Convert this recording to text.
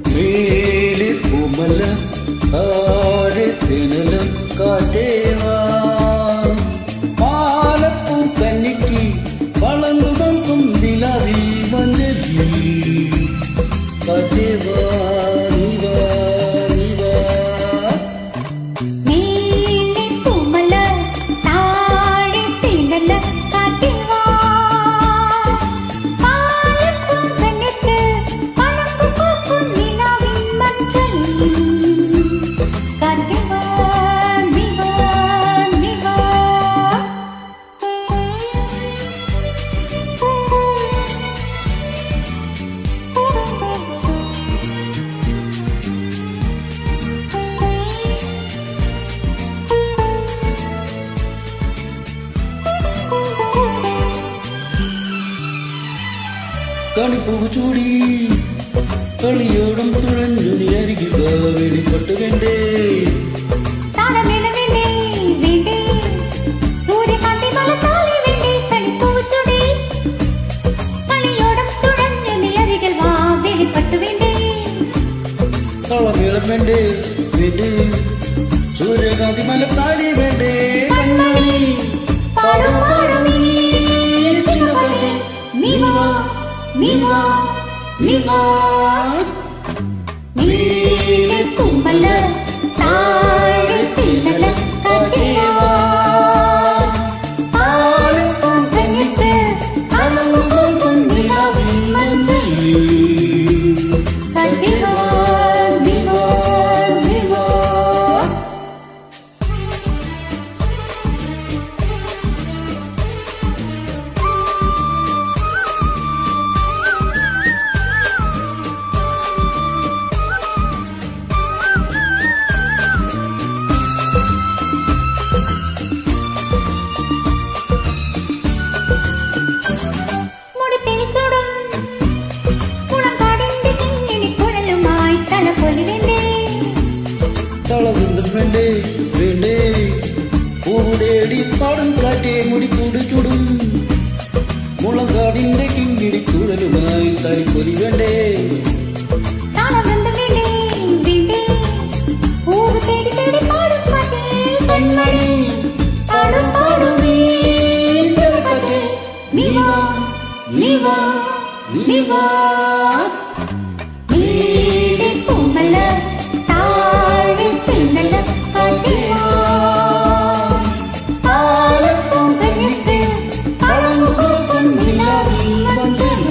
മേലെ കുമല താഴെ തിണല കാറ്റേവാ പാലപ്പൂ കന്നിക്ക് വളർന്നു നോക്കും നിലവിൽ മഞ്ഞിൽ കാറ്റേവാ കണിപ്പൂവ് ചൂടി കളിയോടും തുഴഞ്ഞു നീ അരികിൽ വെളിപ്പെട്ടു വേണ്ടേ കളമേളം വേണ്ടേ വേണ്ടേ സൂര്യകാന്തി മലത്താലി വേണ്ടേ കണ്ണാടി പാടു പാടു മേലെ കുമല താഴെ തിണല കാറ്റേവാ പാലപ്പൂ കന്നിക്ക് വളർന്നു നോക്കും നിലവിൽ മഞ്ഞിൽ കാറ്റേവാ തളവൃന്ദം വേണ്ടേ വേണ്ടേ പൂതേടി പാടും കാറ്റേ മുടിക്കൂട് ചുടും മുളങ്കാടിന്റെ കിങ്ങിണി കുഴലുമായി തലിപ്പൊലി വേണ്ടേ കണ്ണാടി പാടും പാടും നീവാ കുമല താഴെ തിണല കാറ്റേവാ പാലപ്പൂ കന്നിക്ക് വളർന്നു നോക്കും നിലവിൽ മഞ്ഞിൽ